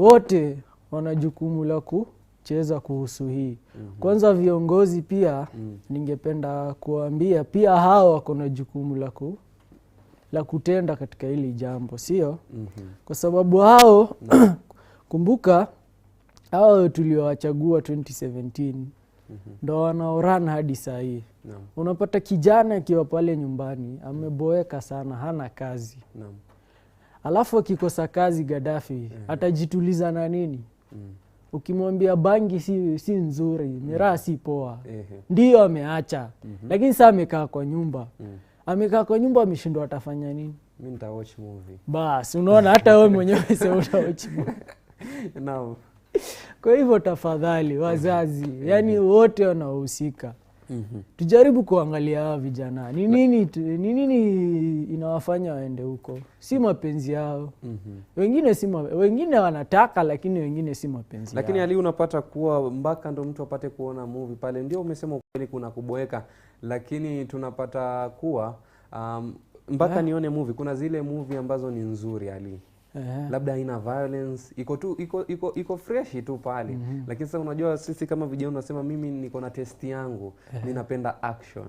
wote wana jukumu la kucheza kuhusu hii. Kwanza viongozi pia ningependa kuambia pia hao wako na jukumu la kutenda katika hili jambo, sio? Kwa sababu hao kumbuka hao tuliowachagua 2017 ndo wanaorana hadi saa hii. Unapata kijana akiwa pale nyumbani ameboeka sana, hana kazi. Alafu akikosa kazi Gaddafi atajituliza na nini? Ukimwambia bangi si nzuri, miraa si poa, ndio ameacha. Lakini sasa amekaa kwa nyumba. Amekaa kwa nyumba, ameshindwa atafanya nini? Mimi nita watch movie. Bas, unaona hata wewe mwenyewe sasa uta watch movie. Naam. Kwa hivyo tafadhali wazazi, yani wote wanaohusika. Tujaribu kuangalia hawa vijana. Ni nini inawafanya waende huko? Si mapenzi yao. Wengine wanataka, lakini wengine si mapenzi yao. Lakini Ali, unapata kuwa mpaka ndo mtu apate kuona movie pale. Ndio umesema kweli kuna kuboeka, lakini tunapata kuwa mpaka nione movie. Kuna zile movie ambazo ni nzuri Ali. Labda haina violence, iko fresh tu pale. Lakini sasa unajua sisi kama vijana unasema mimi niko na test yangu, ninapenda action.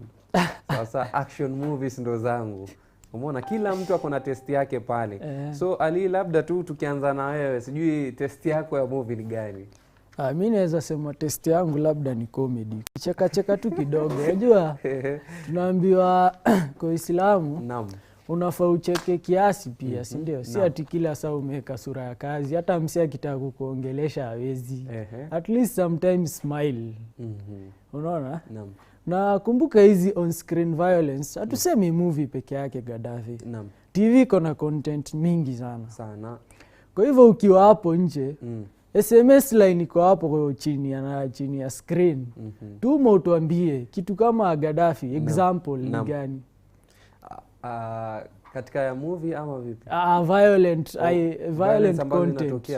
Sasa action movies ndo zangu. Umeona kila mtu ako na test yake pale. So Ali, labda tu tukianza na wewe, sijui test yako ya movie ni gani? Mimi naweza sema test yangu labda ni comedy. Cheka tu kidogo. Unajua tunaambiwa kwa Uislamu unafaa ucheke kiasi pia, si ndio? Si ati kila saa umeweka sura ya kazi. Hata msee akitaka kukuongelesha hawezi. At least sometimes smile. Unaona? Na kumbuka hizi on screen violence, hatusemi movie peke yake Gaddafi. TV iko na content mingi sana. Kwa hivyo ukiwa hapo nje, SMS line iko hapo kwa chini ya screen. Tuma utuambie kitu kama Gaddafi, example ni gani? Katika ya movie ama vipi? Violent content.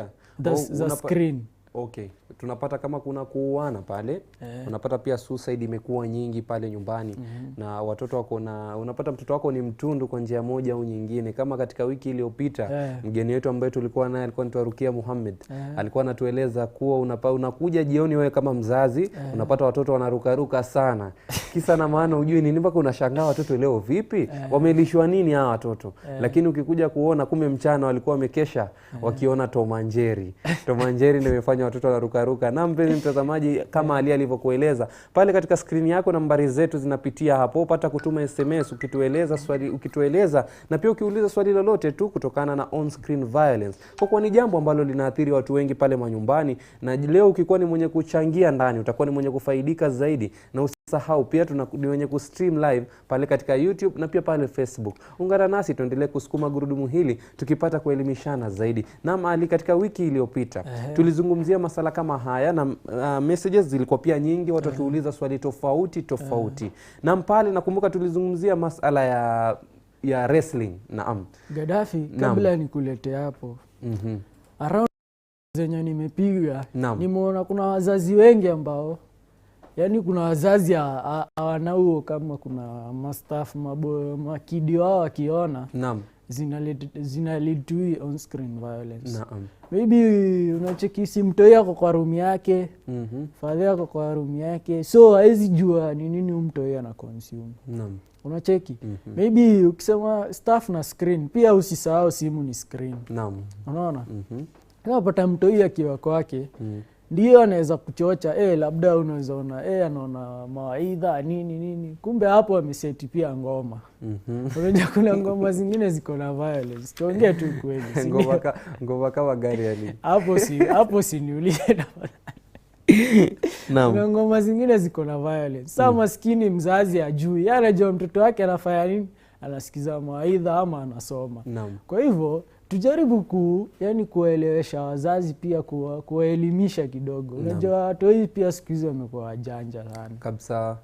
The screen. Okay. Tunapata kama kuna kuuana pale. Unapata pia suicide imekuwa nyingi pale nyumbani. Na watoto wako unapata mtoto wako ni mtundu kwa njia moja au nyingine. Kama katika wiki iliyopita mgeni wetu ambaye tulikuwa naye alikuwa anaitwa Rukia Muhammad. Alikuwa anatueleza kuwa unakuja jioni wewe kama mzazi, unapata watoto wanarukaruka sana. Kisa na maana hujui nini, mpaka unashangaa watoto leo vipi? Wamelishwa nini hawa watoto? Lakini ukikuja kuona kumbe mchana walikuwa wamekesha wakiona Tom and Jerry. Tom and Jerry ndio imefanya watoto wanarukaruka. Na mpenzi mtazamaji, kama Ali alivyokueleza pale katika screen yako, nambari zetu zinapitia hapo, pata kutuma SMS ukitueleza na pia ukiuliza swali lolote tu kutokana na on screen violence, kwa kuwa ni jambo ambalo linaathiri watu wengi pale manyumbani. Na leo ukikuwa ni mwenye kuchangia ndani, utakuwa ni mwenye kufaidika zaidi. Na usisahau pia ni wenye kustream live pale katika YouTube na pia pale Facebook. Ungana nasi tuendelee kusukuma gurudumu hili tukipata kuelimishana zaidi. Na Ali, katika wiki iliyopita tulizungumzia masala kama haya na messages zilikuwa pia nyingi, watu tuuliza swali tofauti. Na pale nakumbuka tulizungumzia masala ya wrestling. Gaddafi, kabla nikulete hapo. Around zenye nimepiga, nimeona kuna wazazi wengi ambao yani kuna wazazi hawanauo, kama kuna mastaff makidi wao wakiona zina lead to on screen violence. Maybe unacheki simtoi yako kwa room yake, father yako kwa room yake, so haizi jua ni nini mtoi ana consume. Unacheki maybe ukisema staff na screen, pia usisahau simu ni screen. Unaona? Unapata mtoi akiwa kwake ndio anaweza kuchocha, labda unaweza ona anaona mawaidha nini, kumbe hapo ameseti pia ngoma. Unajua kuna ngoma zingine ziko na violence. Tuongee tu kweli. Ngoma kama gari yani. Hapo si niulize na kuna ngoma zingine ziko na violence. Sasa maskini mzazi ajui, anajua mtoto wake anafanya nini, anasikiza mawaidha ama anasoma. Kwa hivyo tujaribu kuelewesha wazazi pia, kuwaelimisha kidogo. Unajua watu hii pia siku hizi wamekuwa wajanja sana kabisa.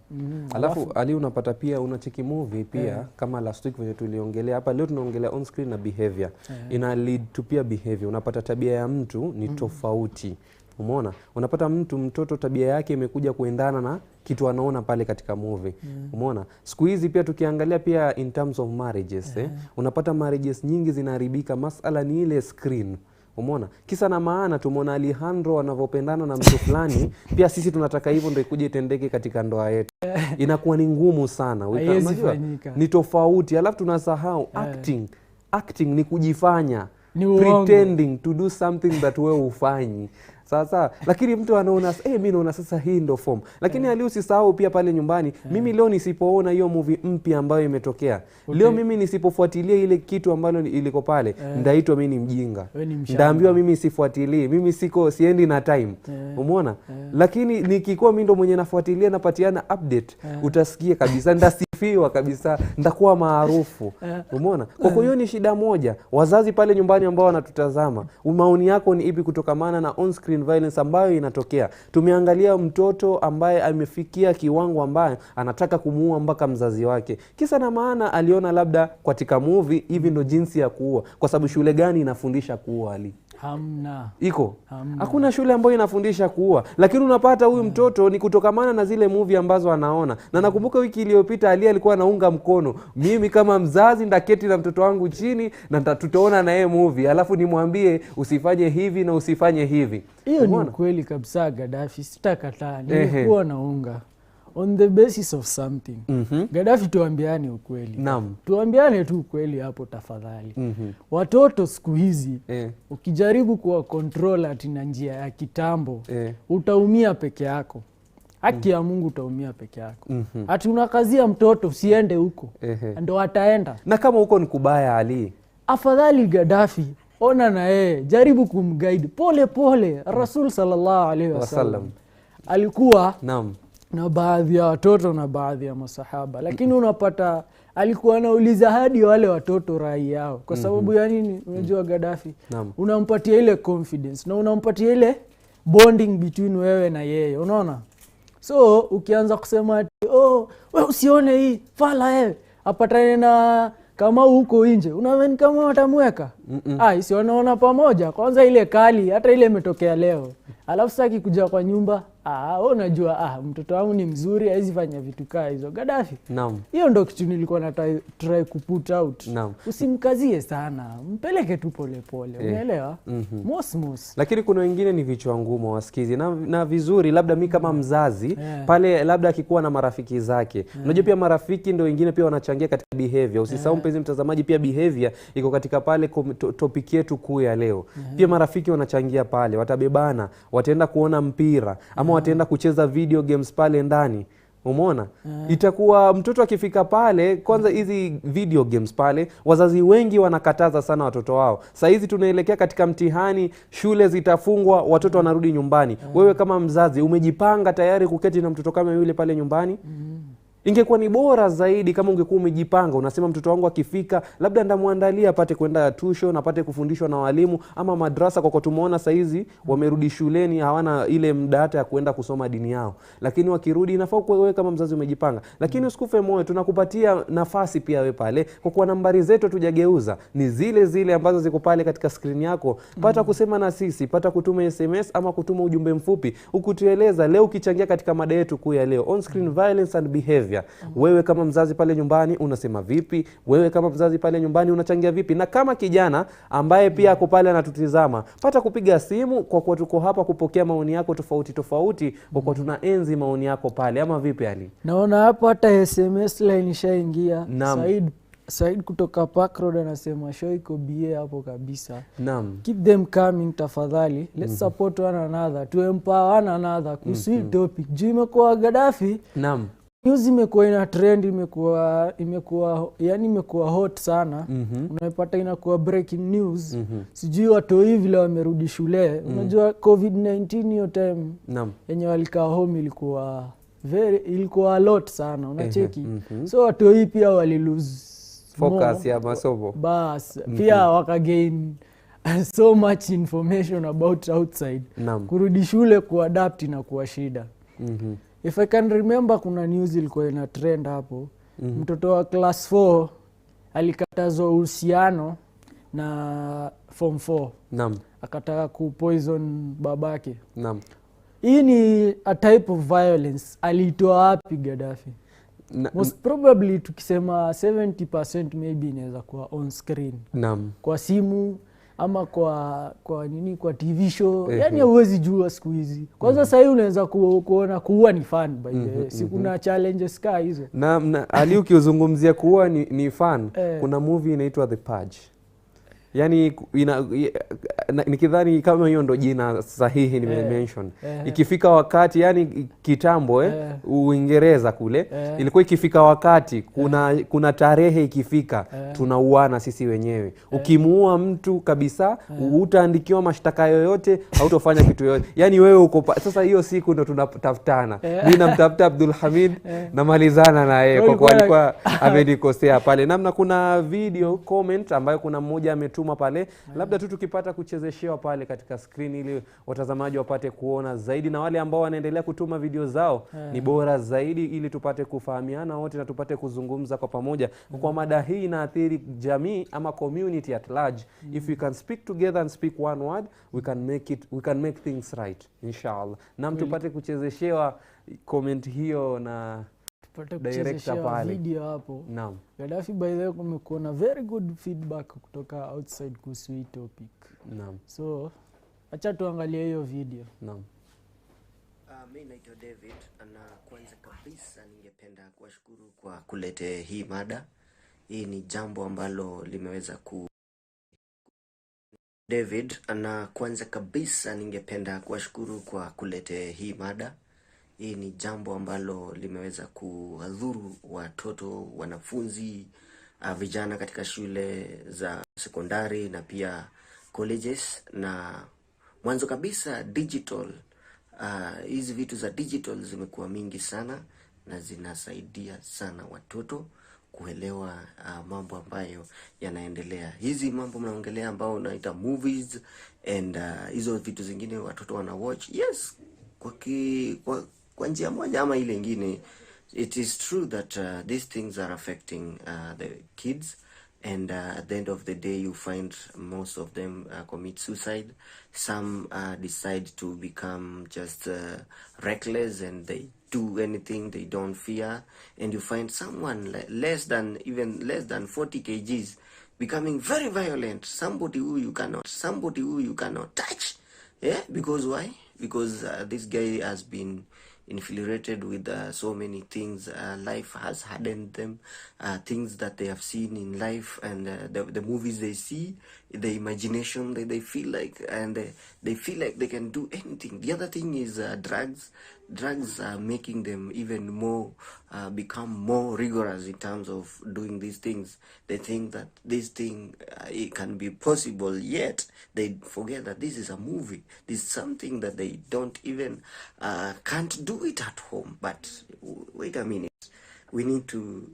Alafu Ali, unapata pia unacheki movie pia kama last week vile tuliongelea hapa. Leo tunaongelea on screen na behavior. Ina lead to pia behavior. Unapata tabia ya mtu ni tofauti. Umeona? Unapata mtoto tabia yake imekuja kuendana na kitu anaona pale katika movie. Umeona? Siku hizi pia tukiangalia pia in terms of marriages, unapata marriages nyingi zinaharibika, masala ni ile screen. Umeona? Kisa na maana tumeona Alejandro anavyopendana na mtu fulani, pia sisi tunataka hivyo ndio ikuje itendeke katika ndoa yetu. Inakuwa ni ngumu sana. Unajua? Ni tofauti. Alafu tunasahau acting ni kujifanya. Pretending to do something that wewe ufanyi. Sasa lakini mtu anaona mimi naona sasa hii ndo form. Lakini Ali usisahau pia pale nyumbani, mimi leo nisipoona hiyo movie mpya ambayo imetokea. Leo mimi nisipofuatilia ile kitu ambalo iliko pale, ndaitwa mimi ni mjinga. Ndaambiwa mimi sifuatilii, mimi siendi na time. Umeona? Lakini nikikuwa mimi ndo mwenye nafuatilia napatiana update, utasikia kabisa ndasifiwa kabisa, ndakuwa maarufu. Umeona? Kwa hiyo ni shida moja. Wazazi pale nyumbani ambao wanatutazama, maoni yako ni ipi kutokamana na on screen violence ambayo inatokea? Tumeangalia mtoto ambaye amefikia kiwango ambaye anataka kumuua mpaka mzazi wake. Kisa na maana aliona labda katika movie hivi ndo jinsi ya kuua. Kwa sababu shule gani inafundisha kuua Ali? Hamna. Iko? Hakuna shule ambayo inafundisha kuua. Lakini unapata huyu mtoto ni kutokamana na zile movie ambazo anaona. Na nakumbuka wiki iliyopita Ali alikuwa anaunga mkono. Mimi kama mzazi ndaketi na mtoto wangu chini na tutaona na yeye movie. Alafu nimwambie usifanye hivi na usifanye hivi. Hiyo ni kweli kabisa Gaddafi, sitakataa. Nilikuwa naunga on the basis of something. Gaddafi, tuambiane ukweli. Tuambiane tu ukweli hapo tafadhali. Watoto siku hizi ukijaribu kuwa control ati na njia ya kitambo, utaumia peke yako. Haki ya Mungu utaumia peke yako. Ati unakazia mtoto usiende huko. Ndio ataenda. Na kama huko ni kubaya Ali, afadhali Gaddafi ona na yeye, jaribu kumguide pole pole. Rasul sallallahu alaihi wasallam alikuwa na baadhi ya watoto na baadhi ya masahaba, lakini unapata alikuwa anauliza hadi wale watoto rai yao. Kwa sababu ya nini? Unajua Gaddafi unampatia ile confidence na unampatia ile bonding between wewe na yeye, unaona? So ukianza kusema ati wewe usione hii fala apatane na kama huko nje, unaamini kama watamweka? Si wanaona pamoja. Kwanza ile kali hata ile imetokea leo. Alafu sasa kuja kwa nyumba, unajua mtoto wangu ni mzuri, haizi fanya vitu kaa hizo. Gaddafi. Hiyo ndo kitu nilikuwa na try kuput out. Usimkazie sana. Mpeleke tu pole pole. Unaelewa? Mos. Lakini kuna wengine ni vichwa ngumu wasikizi na vizuri, labda mimi kama mzazi pale labda akikuwa na marafiki zake. Unajua pia marafiki ndio wengine pia wanachangia katika behavior. Usisahau mpenzi mtazamaji, pia behavior iko katika pale topic yetu kuu ya leo. Pia marafiki wanachangia pale, watabebana, wataenda kuona mpira ama wataenda kucheza video games pale ndani. Umeona? Itakuwa mtoto akifika pale, kwanza hizi video games pale, wazazi wengi wanakataza sana watoto wao. Sasa hizi tunaelekea katika mtihani, shule zitafungwa, watoto wanarudi nyumbani. Wewe kama mzazi umejipanga tayari kuketi na mtoto kama yule pale nyumbani? Ingekuwa ni bora zaidi kama ungekuwa umejipanga, unasema mtoto wangu akifika labda ndamuandalia apate kwenda tuition, apate kufundishwa na walimu ama madrasa, kwa tumeona saa hizi wamerudi shuleni hawana ile muda hata ya kwenda kusoma dini yao. Lakini wakirudi inafaa wewe kama mzazi umejipanga. Lakini usikufe moyo, tunakupatia nafasi pia wewe pale, kwa kuwa nambari zetu tujageuza, ni zile ambazo ziko pale katika screen yako. Pata kusema na sisi, pata kutuma SMS ama kutuma ujumbe mfupi ukutueleza leo ukichangia katika mada yetu kuu ya leo, on screen violence and behavior. Wewe kama mzazi pale nyumbani unasema vipi? Wewe kama mzazi pale nyumbani unachangia vipi? Na kama kijana ambaye pia ako pale anatutizama, pata kupiga simu, kwa kuwa tuko hapa kupokea maoni yako tofauti, kwa kuwa tunaenzi maoni yako pale, ama vipi Ali? Naona hapo hata SMS line ishaingia. Said kutoka Park Road anasema show iko BA hapo kabisa. Keep them coming tafadhali. Let's support one another. To empower one another. Kusweet topic. Juu imekuwa Gaddafi. News imekuwa ina trend, imekuwa hot sana. Unapata inakuwa breaking news. Sijui watu hivi leo wamerudi shule. Unajua COVID-19 hiyo time yenye walikaa home ilikuwa a lot sana, unacheki. So watu hivi pia wali lose focus ya masomo. Bas, pia wakagain so much information about outside. Kurudi shule kuadapt na kuwa shida. If I can remember, kuna news ilikuwa ina trend hapo. Mtoto wa class 4 alikatazwa uhusiano na form 4. Akataka kupoison babake. Hii ni a type of violence. Alitoa wapi Gaddafi? Most probably tukisema 70% maybe inaweza kuwa on screen. Kwa simu ama kwa nini kwa TV show. Yani huwezi jua siku hizi. Kwanza sasa unaweza kuona kuua ni fun by the way. Si kuna challenges ka hizo. Na Ali ukiuzungumzia kuua ni fun. Kuna movie inaitwa The Purge. Yani nikidhani kama hiyo ndo jina sahihi nimemention. Ikifika wakati yani kitambo Uingereza kule ilikuwa ikifika wakati kuna tarehe ikifika tunauana sisi wenyewe. Ukimuua mtu kabisa utaandikiwa mashtaka yoyote, hautofanya kitu yoyote. Yani wewe uko sasa hiyo siku ndo tunatafutana. Mimi namtafuta Abdul Hamid na malizana na yeye kwa kuwa alikuwa amenikosea pale. Namna kuna video comment ambayo kuna mmoja ametuma pale, labda tu tukipata kuchezeshewa pale katika screen ili watazamaji wapate kuona zaidi, na wale ambao wanaendelea kutuma video zao ni bora zaidi ili tupate kufahamiana wote na tupate kuzungumza kwa pamoja kwa mada hii inaathiri jamii ama community at large. If we can speak together and speak one word, we can make things right inshallah. Na tupate kuchezeshewa comment hiyo na director pale video hapo. Naam. Gaddafi by the way kumekuwa na very good feedback kutoka outside kuhusu hii topic. Naam. So acha tuangalie hiyo video. Naam. Mimi naitwa David, na kwanza kabisa ningependa kuwashukuru kwa kulete hii mada. Hii ni jambo ambalo limeweza David, na kwanza kabisa ningependa kuwashukuru kwa kulete hii mada. Hii ni jambo ambalo limeweza kuadhuru watoto, wanafunzi, vijana katika shule za sekondari na pia colleges. Na mwanzo kabisa digital, hizi vitu za digital zimekuwa mingi sana na zinasaidia sana watoto kuelewa mambo ambayo yanaendelea. Hizi mambo mnaongelea ambao unaita movies and hizo vitu zingine watoto wana watch. Yes, kwa njia moja ama ile nyingine, it is true that these things are affecting the kids, and at the end of the day you find most of them commit suicide. Some decide to become just reckless and they do anything, they don't fear, and you find someone less than 40 kgs becoming very violent, somebody who you cannot touch. Yeah, because why? Because this guy has been infiltrated with so many things. Life has hardened them, things that they have seen in life, and the movies they see, the imagination that they feel like, and they feel like they can do anything. The other thing is drugs are making them even more become more rigorous in terms of doing these things. They think that this thing it can be possible, yet they forget that this is a movie. This is something that they don't even can't do it at home. But wait a minute, we need to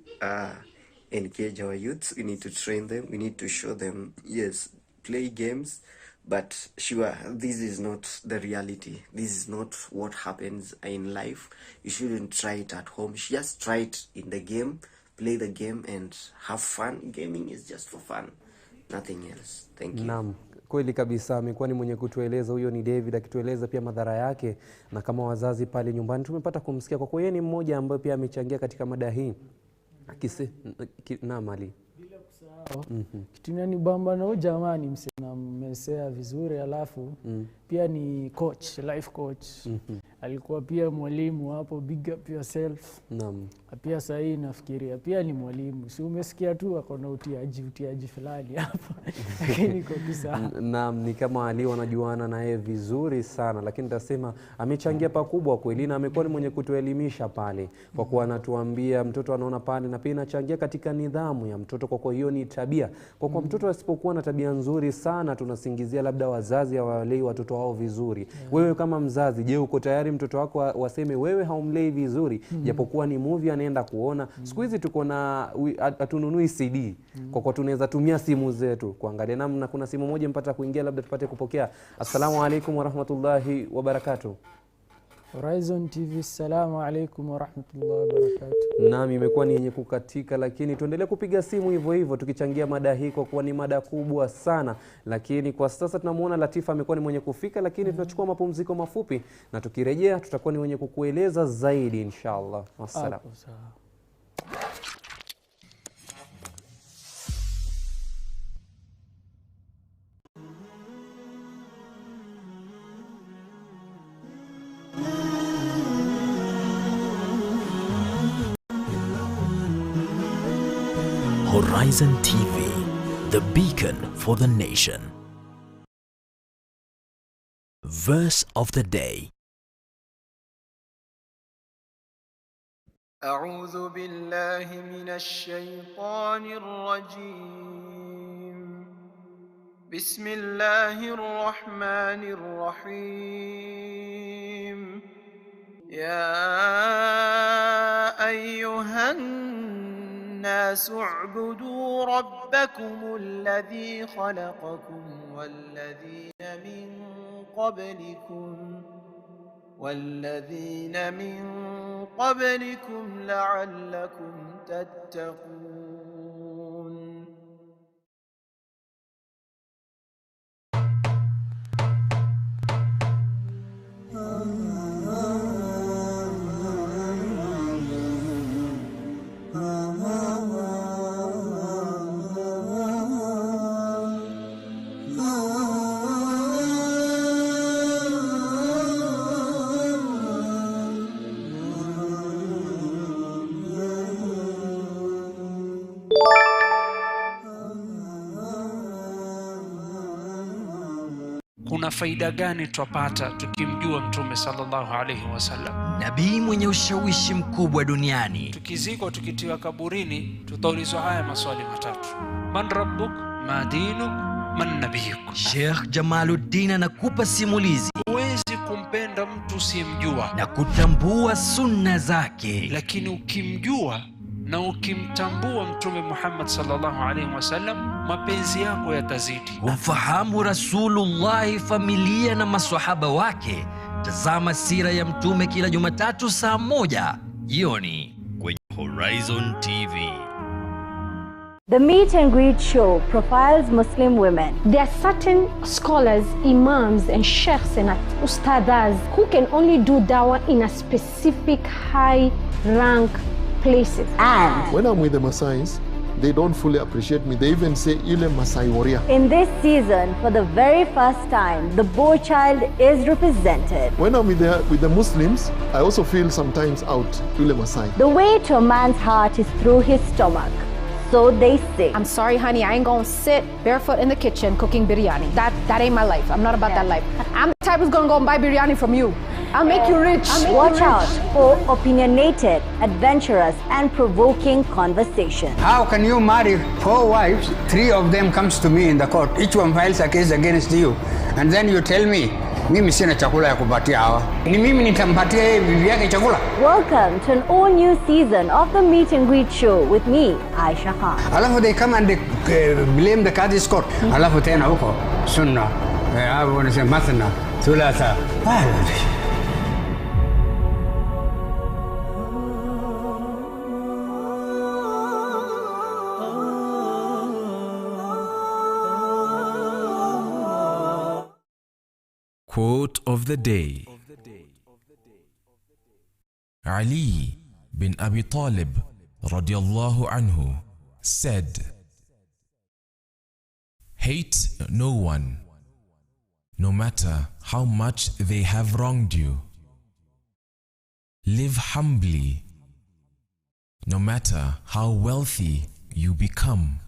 engage our youths. We need to train them. We need to show them, yes, play games, but sure, this is not the reality. This is not what happens in life. You shouldn't try it at home. Just try it in the game, play the game and have fun. Gaming is just for fun, nothing else. Thank you. Naam, kweli kabisa. Amekuwa ni mwenye kutueleza, huyo ni David akitueleza pia madhara yake, na kama wazazi pale nyumbani tumepata kumsikia kwa kuwa yeye ni mmoja ambaye pia amechangia katika mada hii. Naam Ali. Bila kusahau kitu ni bamba na jamani msema mmesea vizuri, alafu pia ni coach, life coach. Alikuwa pia mwalimu hapo, big up yourself. Naam. Pia sasa hii nafikiria pia ni mwalimu. Si umesikia tu akona utiaji fulani hapo. Lakini kwa kisa. Naam, ni kama Ali wanajuana na yeye vizuri sana, lakini nitasema amechangia pakubwa kweli, na amekuwa ni mwenye kutuelimisha pale kwa kuwa anatuambia mtoto anaona pale, na pia inachangia katika nidhamu ya mtoto kwa kuwa hiyo ni tabia. Kwa kuwa mtoto asipokuwa na tabia nzuri sana tunasingizia labda wazazi hawalei watoto wao vizuri. Wewe kama mzazi, je, uko tayari mtoto wako waseme wewe haumlei vizuri japokuwa ni movie anaenda kuona? Siku hizi tuko na atununui CD kwa kuwa tunaweza tumia simu zetu kuangalia. Namna kuna simu moja mpata kuingia, labda tupate kupokea. Assalamu alaykum wa rahmatullahi wa barakatuh. HorizonTV, assalamu alaykum wa rahmatullahi wa barakatuh. Naam, imekuwa ni yenye kukatika, lakini tuendelee kupiga simu hivyo hivyo tukichangia mada hii kwa kuwa ni mada kubwa sana. Lakini kwa sasa tunamuona Latifa amekuwa ni mwenye kufika, lakini tunachukua mapumziko mafupi na tukirejea tutakuwa ni wenye kukueleza zaidi inshallah. Wassalam. Horizon TV, the beacon for the nation. Verse of the day. أعوذ بالله من الشيطان الرجيم. بسم الله الرحمن الرحيم. يا أيها الناس اعبدوا ربكم الذي خلقكم والذين من قبلكم لعلكم تتقون. Kuna faida gani twapata tukimjua Mtume sallallahu alayhi wasallam? Nabii mwenye ushawishi mkubwa duniani. Tukizikwa tukitiwa kaburini, tutaulizwa haya maswali matatu: man rabbuk, ma dinuk, man nabiyuk. Sheikh Jamaluddin anakupa simulizi. Huwezi kumpenda mtu usiyemjua na kutambua sunna zake, lakini ukimjua na ukimtambua Mtume Muhammad sallallahu alayhi wasallam, mapenzi yako yatazidi. Ufahamu Rasulullah, familia na maswahaba wake. Tazama sira ya Mtume kila Jumatatu saa 1 jioni kwenye Horizon TV. The Meet and Greet Show profiles Muslim women. There are certain scholars, imams and sheikhs and ustadhas who can only do dawah in a specific high rank places. And when I'm with the Maasais, they don't fully appreciate me. They even say, "Ile Masai warrior." in this season, for the very first time, the boy child is represented. When I'm with the Muslims, I also feel sometimes out, Ile Masai. The way to a man's heart is through his stomach. So they say. I'm sorry, honey, I ain't gonna sit barefoot in the kitchen cooking biryani. That ain't my life. I'm not about that life. I'm the type who's gonna go and buy biryani from you. I'll make you rich. Watch out for opinionated, adventurous, and provoking conversation. How can you marry 4 wives? 3 of them comes to me in the court. Each one files a case against you. And then you tell me, mimi sina chakula ya kupatia hawa. Ni mimi nitampatia yeye bibi yake chakula? Welcome to an all new season of the Meet and Greet Show with me, Aisha Khan. Alafu they come and they blame the Qadi's court. Alafu tena huko sunna. Hapo wanasema mathna, thulatha. Quote of the day. Ali bin Abi Talib radiyallahu anhu said, "Hate no one, no matter how much they have wronged you. Live humbly, no matter how wealthy you become.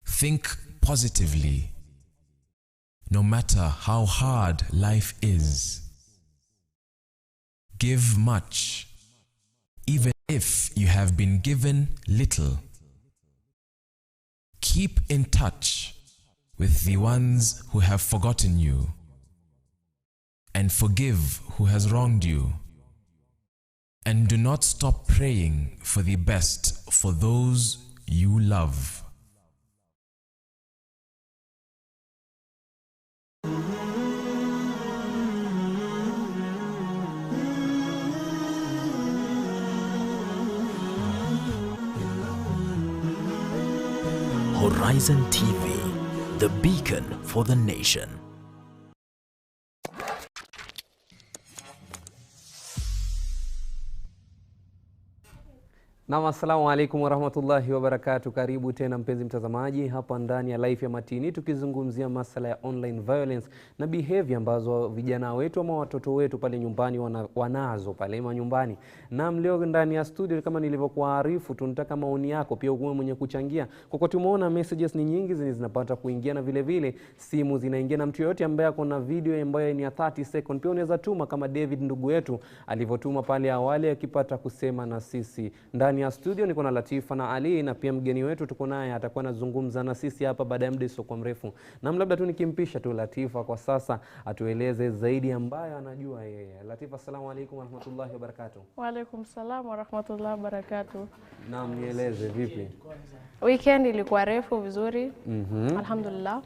Think positively, no matter how hard life is. Give much, even if you have been given little. Keep in touch with the ones who have forgotten you, and forgive who has wronged you. And do not stop praying for the best for those you love." Horizon TV, the beacon for the nation. Na assalamu alaikum warahmatullahi wabarakatuh. Karibu tena mpenzi mtazamaji hapa ndani ya Life ya Matini, tukizungumzia masala ya online violence na behavior ambazo vijana wetu ama watoto wetu pale nyumbani wanazo pale nyumbani. Na leo ndani ya studio kama nilivyokuarifu, tunataka maoni yako pia uwe mwenye kuchangia. Kwa tumeona messages ni nyingi zinapata kuingia, na vile vile simu zinaingia, na mtu yote ambaye ako na video ambayo ni ya 30 second pia unaweza tuma, kama David ndugu yetu alivyotuma pale awali akipata kusema na sisi. Ndani ya studio niko na Latifa na Ali, na pia mgeni wetu tuko naye atakuwa anazungumza na sisi hapa baada ya muda sio mrefu. Na labda tu nikimpisha tu Latifa kwa sasa atueleze zaidi ambayo anajua yeye. Latifa, assalamu alaykum wa rahmatullahi wa barakatuh. Wa alaykum salaam wa rahmatullahi wa barakatuh. Naam, nieleze vipi? Weekend ilikuwa refu vizuri. Alhamdulillah.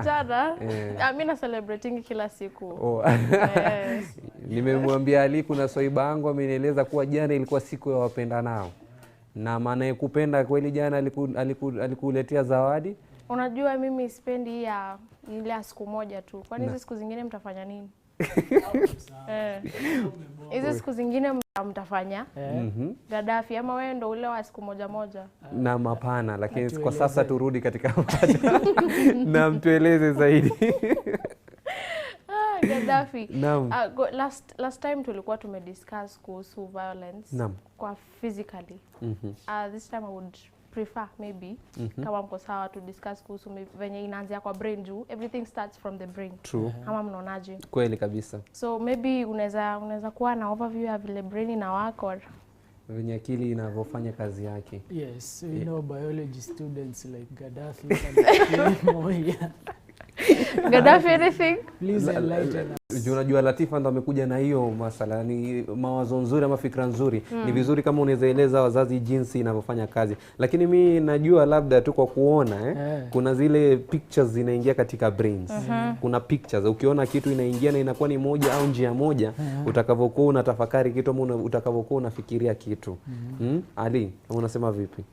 Jana, mimi na celebrating kila siku. Yes. Nimemwambia Ali kuna swaiba yangu amenieleza kuwa jana ilikuwa siku ya wapenda nao. Na maana kupenda kweli jana alikuletea zawadi? Unajua mimi sipendi ile siku moja tu. Kwani hizo siku zingine mtafanya nini? Hizo siku zingine mtafanya Gaddafi ama wewe ndo ule wa siku moja moja? Na mapana, lakini kwa sasa turudi katika mada. Na mtueleze zaidi. Gaddafi. Last time tulikuwa tumediscuss kuhusu violence kwa physically. This time I would prefer maybe kama mko sawa to discuss kuhusu venye inaanzia kwa brain juu everything starts from the brain. True. Kama mnaonaje? Kweli kabisa. So maybe unaweza kuwa na overview ya vile brain na wako venye akili inavyofanya kazi yake. Yes, we know biology students like Gaddafi Gaddafi anything? Please enlighten us. Unajua Latifa ndo amekuja na hiyo masala, ni mawazo nzuri ama fikra nzuri. Ni vizuri kama unaweza eleza wazazi jinsi inavyofanya kazi. Lakini mimi najua labda tu kwa kuona kuna zile pictures zinaingia katika brains. Kuna pictures, ukiona kitu inaingia na inakuwa ni moja au njia moja, utakavyokuwa unatafakari kitu ama utakavyokuwa unafikiria kitu. Ali, unasema vipi?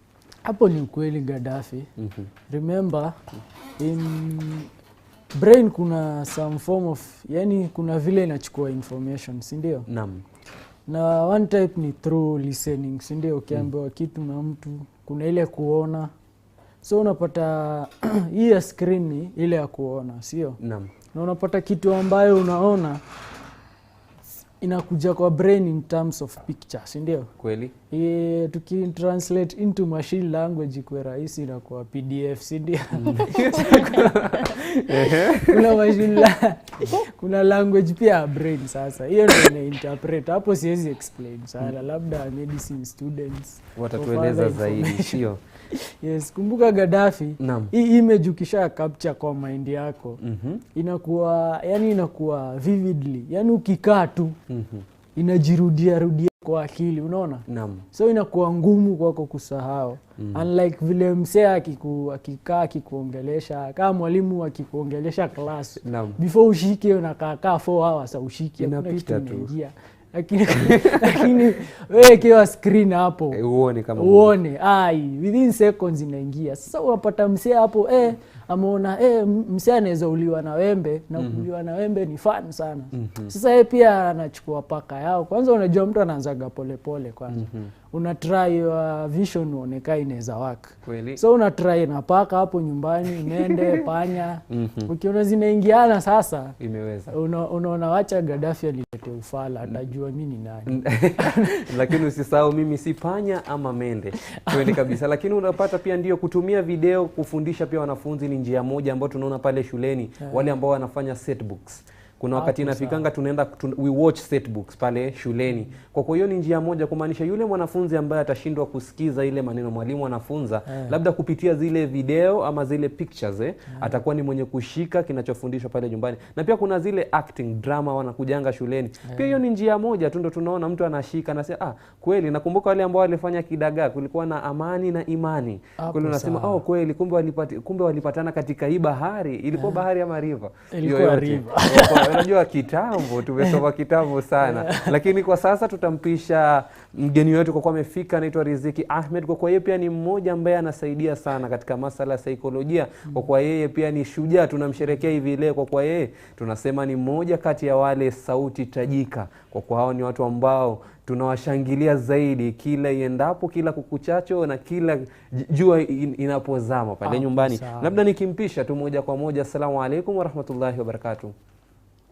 Hapo ni ukweli Gaddafi. Remember in brain kuna some form of, yani kuna vile inachukua information, si ndio? Naam. Na one type ni through listening, si ndio? Ukiambiwa kitu na mtu kuna ile kuona. So unapata hii ya screen ni ile ya kuona, sio? Naam. Na unapata kitu ambayo unaona inakuja kwa brain in terms of picture, si ndio? Kweli. Tukitranslate into machine language kwa rahisi na kwa PDF, si ndio? Kuna language pia brain sasa. Hiyo ndio ina-interpret. Hapo siwezi explain sana. Labda medicine students watatueleza zaidi, sio? Yes, kumbuka Gaddafi, hii image ukisha capture kwa mind yako, inakuwa vividly. Yani ukikaa tu, inajirudia kwa akili, unaona? So inakuwa ngumu kwako kusahau. Unlike vile msee akikaa akikuongelesha, kama mwalimu akikuongelesha class, before ushike unakaa 4 hours ushike, inapita tu. Lakini wewe kiwa screen hapo uone kama within seconds inaingia. Sasa unapata msee hapo ameona msee anaweza uliwa na wembe, na kuliwa na wembe ni fun sana. Sasa yeye pia anachukua paka yao. Kwanza unajua mtu anaanzaga pole kwanza. Una try your vision uoneka inaweza work. So una try na paka hapo nyumbani, mende, panya. Ukiona zinaingiana sasa imeweza. Unaona wacha Gaddafi alilete ufala, atajua mimi ni nani. Lakini usisahau mimi si panya ama mende. Kweli kabisa. Lakini unapata pia ndio kutumia video kufundisha pia wanafunzi ni njia moja ambayo tunaona pale shuleni, wale ambao wanafanya setbooks. Kuna wakati inafikanga tunaenda we watch setbooks pale shuleni. Kwa hiyo ni njia moja kumaanisha yule mwanafunzi ambaye atashindwa kusikiza ile maneno mwalimu anafunza, labda kupitia zile video ama zile pictures, atakuwa ni mwenye kushika kinachofundishwa pale nyumbani. Na pia kuna zile acting drama wanakujanga shuleni. Pia hiyo ni njia moja tu, ndo tunaona mtu anashika na sema kweli nakumbuka wale ambao walifanya kidagaa, kulikuwa na amani na imani. Kweli unasema kweli kumbe walipatana katika hii bahari. Ilikuwa bahari ama river? Ilikuwa river. Unajua kitambo, tumesoma kitambo sana. Lakini kwa sasa tutampisha mgeni wetu kwa kuwa amefika, anaitwa Riziki Ahmed. Kwa kuwa yeye pia ni mmoja ambaye anasaidia sana katika masuala ya saikolojia. Kwa kuwa yeye pia ni shujaa, tunamsherehekea hivi leo. Kwa kuwa yeye tunasema ni mmoja kati ya wale sauti tajika. Kwa kuwa hao ni watu ambao tunawashangilia zaidi kila iendapo, kila kukuchacho na kila jua inapozama pale nyumbani. Labda nikimpisha tu moja kwa moja. Asalamu alaykum wa rahmatullahi wa barakatuh.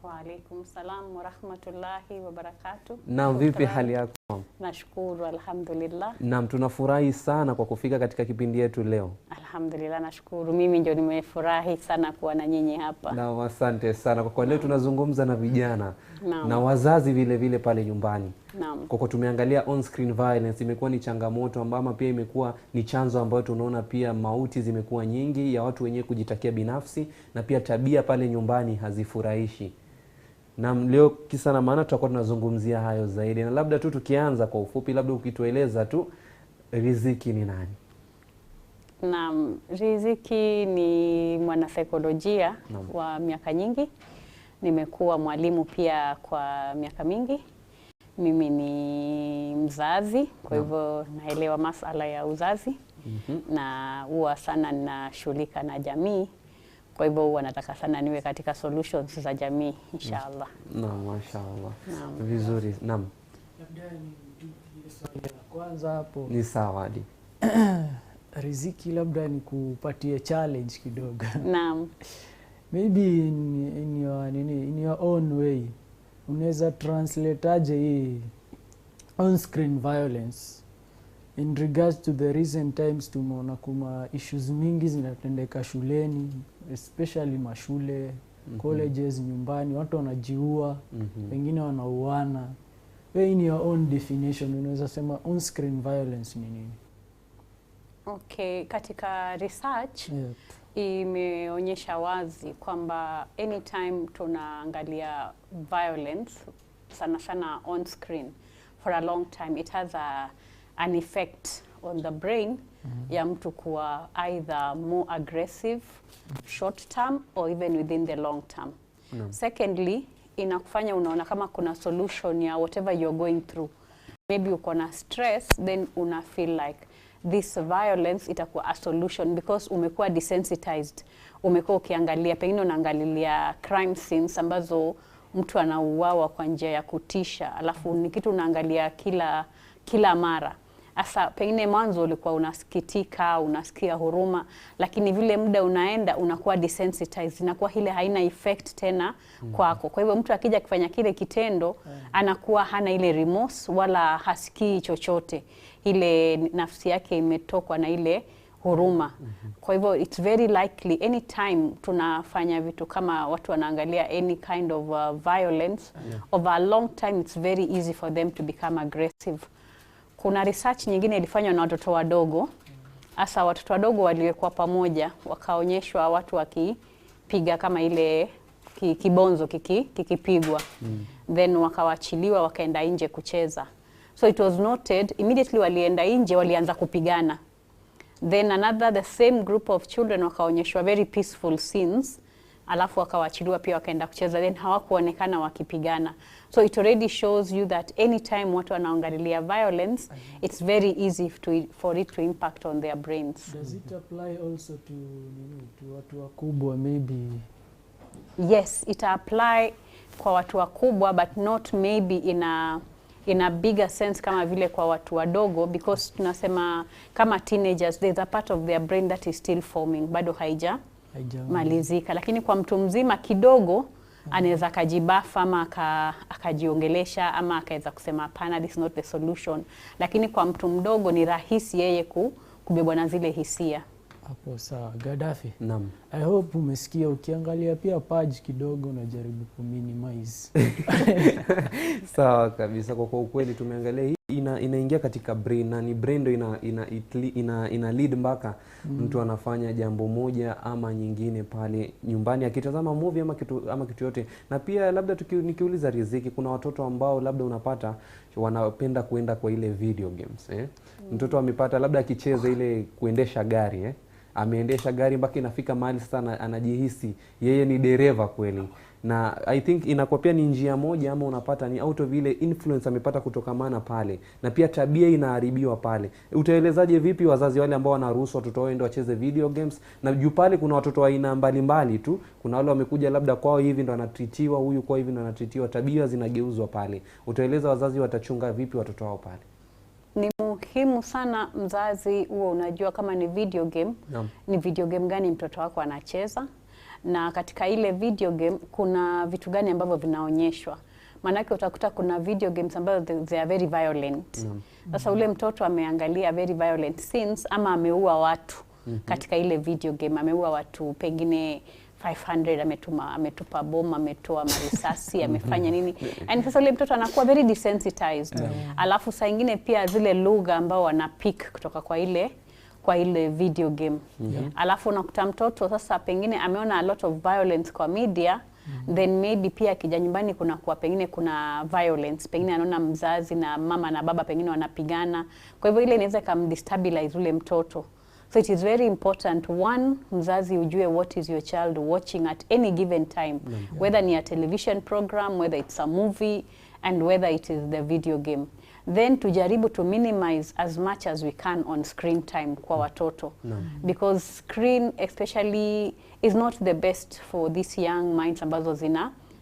Wa alaykum salam wa rahmatullahi wa barakatuh. Naam, vipi hali yako? Nashukuru, alhamdulillah. Naam, tunafurahi sana kwa kufika katika kipindi yetu leo. Alhamdulillah, nashukuru. Mimi ndio nimefurahi sana kuwa na nyinyi hapa. Naam, asante sana. Kwa leo tunazungumza na vijana na wazazi vile vile pale nyumbani. Naam. Kwa tumeangalia on screen violence imekuwa ni changamoto ambayo pia imekuwa ni chanzo ambayo tunaona pia mauti zimekuwa nyingi ya watu wenyewe kujitakia binafsi, na pia tabia pale nyumbani hazifurahishi. Na leo kisa na maana tutakuwa tunazungumzia hayo zaidi. Na labda tu tukianza kwa ufupi, labda ukitueleza tu Riziki ni nani? Naam, Riziki ni mwanasaikolojia wa miaka nyingi. Nimekuwa mwalimu pia kwa miaka mingi. Mimi ni mzazi, kwa hivyo naelewa masuala ya uzazi. Na huwa sana ninashughulika na jamii. Kwa hivyo huwa nataka sana niwe katika solutions za jamii, inshallah. Naam, mashaallah. Vizuri. Naam. Labda ni swali la kwanza hapo. Ni sawa hadi. Riziki, labda ni kupatie challenge kidogo. Naam. Maybe in your own way. Unaweza translate aje hii on screen violence in regards to the recent times? Tumeona kuma issues mingi zinatendeka shuleni, especially mashule, colleges, nyumbani, watu wanajiua, wengine wanauana. Wewe in your own definition unaweza sema on screen violence ni nini? Okay, katika research imeonyesha wazi kwamba anytime tunaangalia violence sana sana on screen for a long time, it has an effect on the brain ya mtu kuwa either more aggressive short term or even within the long term. Secondly, inakufanya unaona kama kuna solution ya whatever you're going through. Maybe uko na stress, then una feel like this violence itakuwa a solution because umekuwa desensitized. Umekuwa ukiangalia, pengine unaangalia crime scenes ambazo mtu anauawa kwa njia ya kutisha, alafu ni kitu unaangalia kila mara. Asa pengine mwanzo ulikuwa unasikitika, unasikia huruma, lakini vile muda unaenda unakuwa desensitized, inakuwa ile haina effect tena kwako. Kwa hivyo mtu akija kufanya kile kitendo anakuwa hana ile remorse wala hasikii chochote. Ile nafsi yake imetokwa na ile huruma. Kwa hivyo it's very likely anytime tunafanya vitu kama watu wanaangalia any kind of violence over a long time, it's very easy for them to become aggressive. Kuna research nyingine ilifanywa na watoto wadogo. Hasa watoto wadogo waliwekwa pamoja, wakaonyeshwa watu wakipiga kama ile kibonzo kikipigwa. Then wakawachiliwa wakaenda nje kucheza. So it was noted, immediately walienda nje walianza kupigana. Then the same group of children wakaonyeshwa very peaceful scenes, alafu wakawachiliwa pia wakaenda kucheza, then hawakuonekana wakipigana. So it already shows you that anytime watu wanaangalia violence, it's very easy for it to impact on their brains. Does it apply also to watu wakubwa maybe? Yes, it apply kwa watu wakubwa, but not maybe in a bigger sense kama vile kwa watu wadogo, because tunasema kama teenagers there's a part of their brain that is still forming, bado haijamalizika. Lakini kwa mtu mzima kidogo anaweza kajibafa ama akajiongelesha ama akaweza kusema hapana, this is not the solution. Lakini kwa mtu mdogo ni rahisi yeye kubebwa na zile hisia. Hapo sawa. Gaddafi. Naam. I hope umesikia, ukiangalia pia page kidogo unajaribu kuminimize. Sawa kabisa. Kwa ukweli tumeangalia hii inaingia katika brain, na ni brain ndio ina lead mpaka mtu anafanya jambo moja ama nyingine pale nyumbani akitazama movie ama kitu yote. Na pia labda nikiuliza Riziki, kuna watoto ambao labda unapata wanapenda kuenda kwa ile video games mtoto amepata labda akicheza ile kuendesha gari ameendesha gari mpaka inafika mahali sana anajihisi yeye ni dereva kweli. na I think inakuwa pia ni njia moja ama unapata ni out of ile influence amepata kutokamana pale, na pia tabia inaharibiwa pale. Utaelezaje vipi wazazi wale ambao wanaruhusu watoto wao ndio wacheze video games, na juu pale kuna watoto wa aina mbalimbali tu, kuna wale wamekuja labda kwao hivi ndo anatritiwa, huyu kwa hivi ndo anatritiwa, tabia zinageuzwa pale. Utaeleza wazazi watachunga vipi watoto wao pale? Ni muhimu sana mzazi huo unajua kama ni video game, ni video game gani mtoto wako anacheza, na katika ile video game kuna vitu gani ambavyo vinaonyeshwa. Maanake utakuta kuna video games ambazo they are very violent. Sasa ule mtoto ameangalia very violent scenes ama ameua watu katika ile video game, ameua watu pengine 500, ametupa bomu, ametoa marisasi, amefanya nini. And sasa ule mtoto anakuwa very desensitized. Alafu saa nyingine pia zile lugha ambao wana pick kutoka kwa ile video game. Alafu unakuta mtoto sasa pengine ameona a lot of violence kwa media, then maybe pia akija nyumbani pengine kuna violence, pengine anaona mzazi na mama na baba pengine wanapigana. Kwa hivyo ile inaweza kumdestabilize ule mtoto. So it is very important, one, mzazi ujue what is your child watching at any given time, whether ni a television program, whether it's a movie, and whether it is the video game. Then tujaribu to minimize as much as we can on screen time kwa watoto. Because screen especially is not the best for these young minds ambazo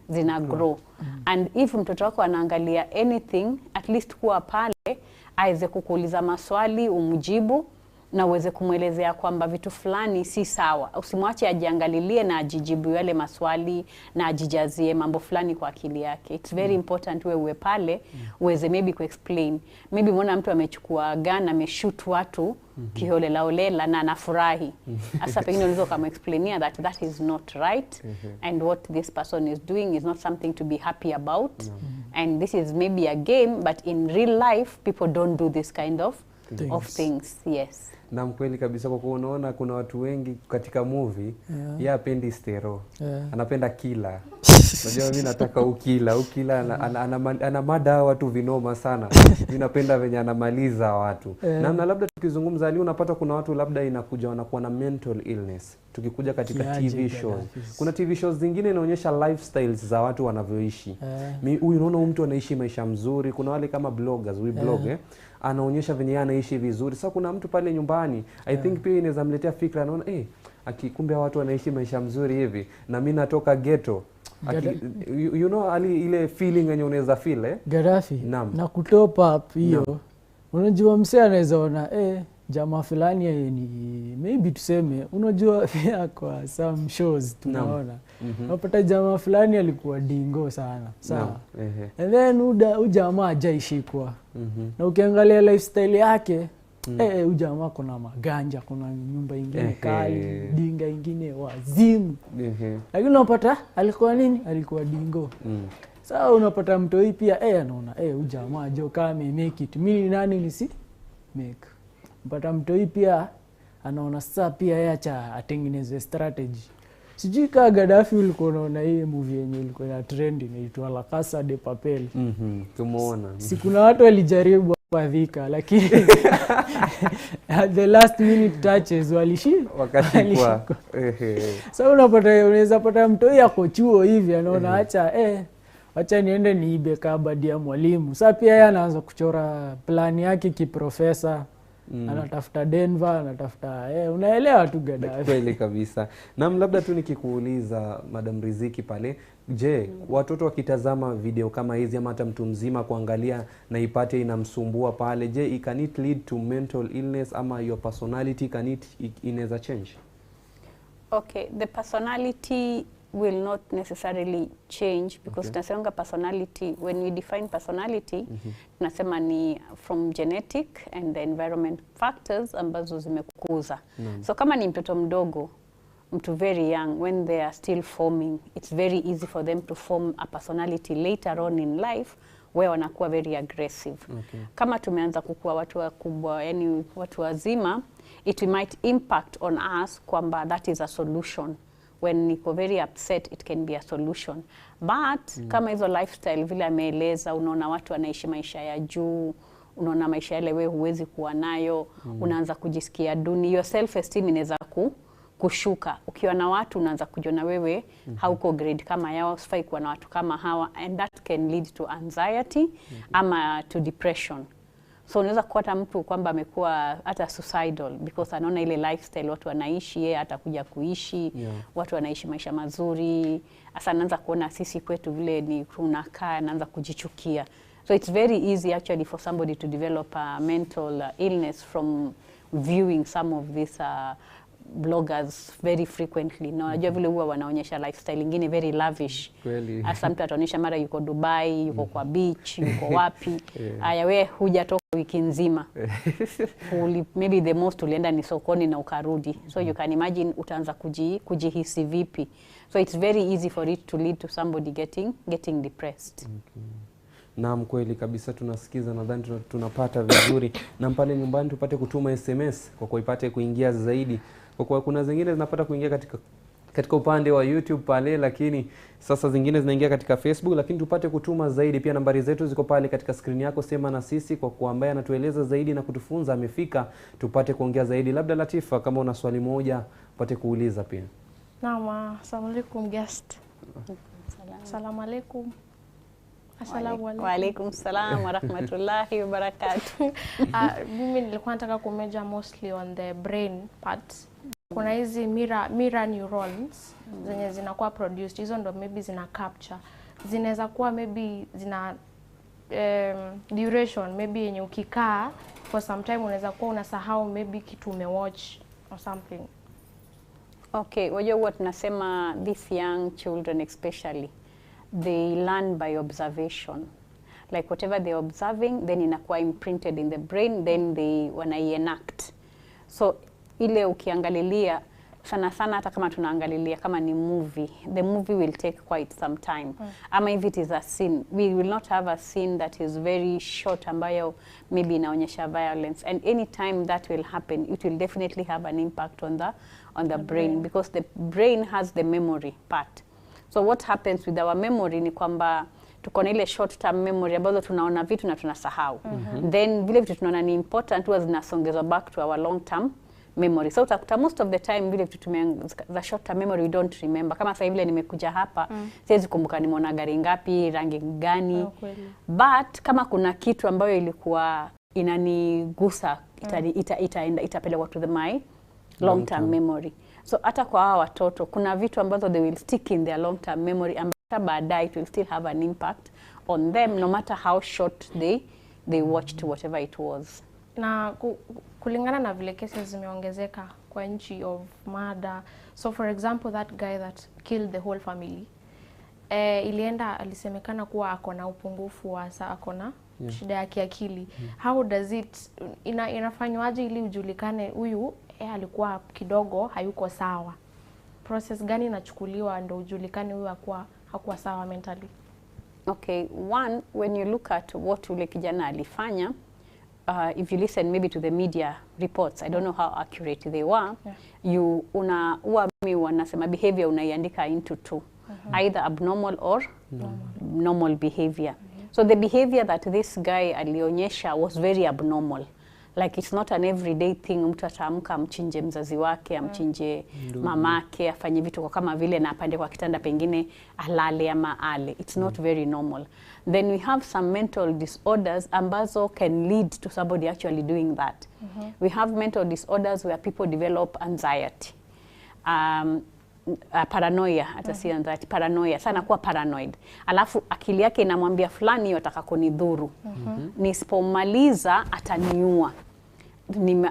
zina grow. And if mtoto wako anaangalia anything, at least kuwa pale, aweze kukuuliza maswali, umjibu, na uweze kumwelezea kwamba vitu fulani si sawa. Usimwache ajiangalilie na ajijibu yale maswali na ajijazie mambo fulani kwa akili yake. It's very important uwe pale, uweze maybe kuexplain. Maybe mwana mtu amechukua gun, ameshoot watu kiholela na anafurahi. Asa pengine unaweza kumexplainia that is not right, and what this person is doing is not something to be happy about. And this is maybe a game, but in real life people don't do this kind of things. Yes. Na mkweli kabisa, kwa unaona kuna watu wengi katika movie yeye hapendi stero, anapenda kila. Unajua mimi nataka ukila ana mada watu vinoma sana. Mimi napenda venye anamaliza watu. Na labda tukizungumza leo unapata kuna watu labda inakuja wanakuwa na mental illness. Tukikuja katika TV shows. Kuna TV shows zingine inaonyesha lifestyles za watu wanavyoishi. Huyu unaona mtu anaishi maisha mzuri, kuna wale kama bloggers, we blog anaonyesha venye anaishi vizuri. Sasa kuna mtu pale nyumbani, I think pia inaweza mletea fikra, anaona akikumbe watu wanaishi maisha mzuri hivi na mimi natoka ghetto. You know ile feeling yenye unaweza feel Gaddafi na kutop up hiyo. Unajua msee anaweza ona jamaa fulani ni maybe tuseme, unajua pia kwa some shows tunaona unapata jamaa fulani alikuwa dingo sana sawa, and then jamaa hajaishikwa na ukiangalia lifestyle yake jamaa kuna maganja, kuna nyumba ingine kali, dinga ingine wazimu, lakini unapata alikuwa nini, alikuwa dingo. Sasa unapata mtoi pia anaona jamaa jo kama make it, mimi nani nisi make. Mpata mtoi pia anaona sasa pia yeye acha atengeneze strategy. Sijui kama Gaddafi ulikuwa unaona hii movie yenye ilikuwa na trend inaitwa La Casa de Papel. Tumeona. Si kuna watu walijaribu kuadhika, lakini at the last minute touches wakashikwa. Sasa unaweza pata mtoi yako chuo hivi anaona acha niende niibe kabadi ya mwalimu. Sasa pia yeye anaanza kuchora plan yake kiprofesa. Anatafuta Denver, anatafuta unaelewa tu Gaddafi. Kweli kabisa. Na labda tu nikikuuliza Madam Riziki pale, je, watoto wakitazama video kama hizi ama hata mtu mzima kuangalia na ipate inamsumbua pale, je, can it lead to mental illness ama your personality inaweza change? Okay, the personality will not necessarily change because tunasema personality, when we define personality tunasema ni from genetic and the environment factors ambazo zimekukuza. So kama ni mtoto mdogo, mtu very young, when they are still forming, it's very easy for them to form a personality later on in life where wanakuwa very aggressive. Kama tumeanza kukua watu wakubwa, yani watu wazima, it might impact on us kwamba that is a solution. When niko very upset, it can be a solution. But kama hizo lifestyle vile ameeleza, unaona watu wanaishi maisha ya juu, unaona maisha yale wewe huwezi kuwa nayo, unaanza kujisikia duni, your self esteem inaweza kushuka. Ukiwa na watu unaanza kujiona wewe hauko grade kama yao, sifai kuwa na watu kama hawa, and that can lead to anxiety ama to depression. So unaweza kuota mtu kwamba amekuwa hata suicidal because anaona ile lifestyle watu wanaishi, yeye atakuja kuishi, watu wanaishi maisha mazuri. Asa anaanza kuona sisi kwetu vile ni tunakaa, anaanza kujichukia. So it's very easy actually for somebody to develop a mental illness from viewing some of these bloggers very frequently. Na unajua vile huwa wanaonyesha lifestyle ingine very lavish. Kweli. Asa mtu ataonyesha mara yuko Dubai, yuko kwa beach, yuko wapi. Aya wewe hujatoka wiki nzima. Maybe the most ulienda ni sokoni na ukarudi. So you can imagine utaanza kujihisi vipi. So it's very easy for it to lead to somebody getting depressed. Naam, kweli kabisa, tunasikiza, nadhani tunapata vizuri. Na pale nyumbani tupate kutuma SMS kwa kuipate kuingia zaidi. Kwa kuwa kuna zingine zinapata kuingia katika upande wa YouTube pale, lakini sasa zingine zinaingia katika Facebook, lakini tupate kutuma zaidi. Pia nambari zetu ziko pale katika screen yako, sema na sisi kwa kuwa ambaye anatueleza zaidi na kutufunza amefika, tupate kuongea zaidi. Labda Latifa, kama una swali moja upate kuuliza pia. Naam, assalamu alaikum guest. Assalamu alaikum. Assalamu alaikum. Wa alaikum salam wa rahmatullahi wa barakatuh. Mimi nilikuwa nataka kumeja mostly on the brain part. Kuna hizi mirror neurons zenye zinakuwa produced, hizo ndo maybe zina capture. Zinaweza kuwa maybe zina duration, maybe yenye ukikaa for some time unaweza kuwa unasahau maybe kitu umewatch or something. Okay, wajua huwa tunasema these young children especially, they learn by observation. Like whatever they're observing, then inakuwa imprinted in the brain, then they wanai-enact. So ile ukiangalilia sana hata kama tunaangalilia kama ni movie, the movie will take quite some time. Ama if it is a scene, we will not have a scene that is very short ambayo maybe inaonyesha violence, and any time that will happen, it will definitely have an impact on the brain, because the brain has the memory part. So what happens with our memory ni kwamba tuko na ile short term memory ambazo tunaona vitu na tunasahau. Then vile vitu tunaona ni important huwa zinasongezwa back to our long term memory. So utakuta most of the time vile vitu the short term memory we don't remember. Kama sasa vile nimekuja hapa, siwezi kumbuka nimeona gari ngapi, rangi gani. But kama kuna kitu ambayo ilikuwa inanigusa, itapelekwa to my long term memory. So hata kwa hawa watoto kuna vitu ambazo they will stick in their long term memory, ambapo baadaye it will still have an impact on them no matter how short they watched whatever it was. Na kulingana na vile cases zimeongezeka kwa nchi of murder, so for example that guy that killed the whole family, ilienda alisemekana kuwa akona upungufu wa akona shida ya kiakili. How does it inafanywaje ili ujulikane huyu alikuwa kidogo hayuko sawa? Process gani inachukuliwa ndio ujulikane huyu hakuwa sawa mentally? Okay, one, when you look at what ule kijana alifanya, if you listen maybe to the media reports, I don't know how accurate they were, wanasema behavior unaiandika into two, either abnormal or normal behavior. So the behavior that this guy alionyesha was very abnormal. Like it's not an everyday thing, mtu ataamka amchinje mzazi wake, amchinje mamake, afanye vitu kwa kama vile na apande kwa kitanda pengine alale ama ale. It's not very normal. Then we have some mental disorders ambazo can lead to somebody actually doing that. We have mental disorders where people develop anxiety. Paranoia, hata si anxiety, paranoia, sana kuwa paranoid. Alafu akili yake inamwambia fulani yataka kunidhuru. Nisipomaliza ataniua.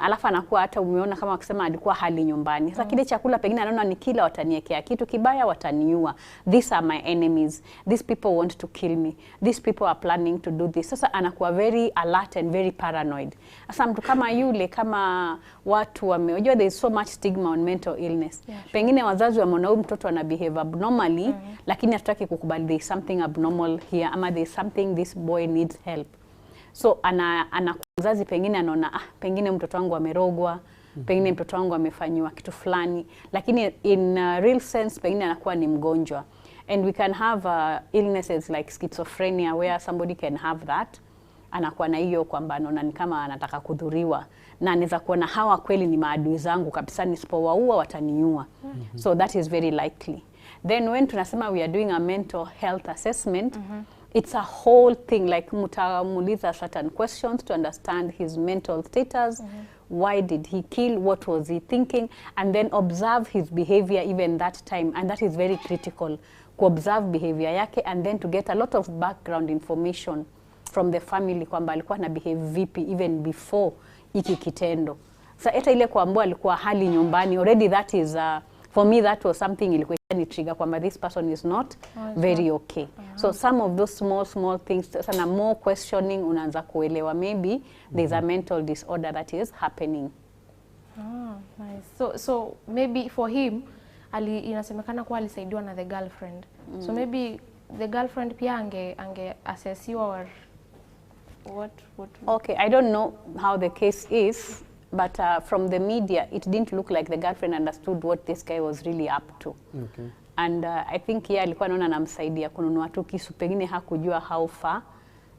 Alafu anakuwa hata umeona kama wakisema alikuwa hali nyumbani. Sasa kile chakula pengine anaona ni kila wataniekea kitu kibaya wataniua. These are my enemies. These people want to kill me. These people are planning to do this. Sasa anakuwa very alert and very paranoid. Sasa mtu kama yule, kama watu wamejua there is so much stigma on mental illness. Pengine wazazi wameona huyu mtoto ana behave abnormally, lakini hataki kukubali there is something abnormal here, ama there is something this boy needs help. So mzazi pengine anaona pengine mtoto wangu amerogwa, pengine mtoto wangu amefanywa kitu fulani, lakini in real sense pengine anakuwa ni mgonjwa. And we can have illnesses like schizophrenia where somebody can have that anakuwa na hiyo kwamba anaona ni kama anataka kudhuriwa, na anaweza kuona hawa kweli ni maadui zangu kabisa, nisipowaua wataniua. So that is very likely. Then when tunasema we are doing a mental health assessment, it's a whole thing, like mutamuliza certain questions to understand his mental status, why did he kill, what was he thinking, and then observe his behavior even that time, and that is very critical, to observe behavior yake, and then to get a lot of background information from the family kwamba alikuwa na behave vipi even before hiki kitendo. So hata ile kuambua alikuwa hali nyumbani, already that is for me that was something ilikuwa ni trigger kwamba this person is not very okay. So some of those small things, sana more questioning, unaanza kuelewa maybe there's a mental disorder that is happening. Nice. So maybe for him inasemekana kuwa alisaidiwa na the girlfriend. So maybe the girlfriend pia ange assessiwa or what? Okay, I don't know how the case is, but from the media it didn't look like the girlfriend understood what this guy was really up to. Okay. And I think yeye alikuwa anaona anamsaidia kununua tu kisu, pengine hakujua how far.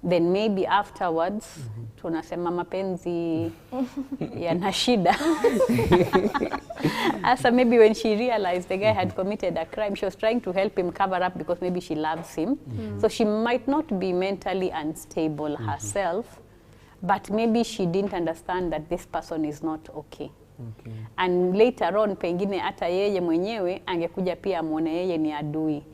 Then maybe afterwards tunasema mapenzi yana shida. Asa maybe when she realized the guy had committed a crime, she was trying to help him cover up because maybe she loves him. So she might not be mentally unstable herself, but maybe she didn't understand that this person is not okay. Okay. And later on pengine hata yeye mwenyewe angekuja pia muone yeye ni adui.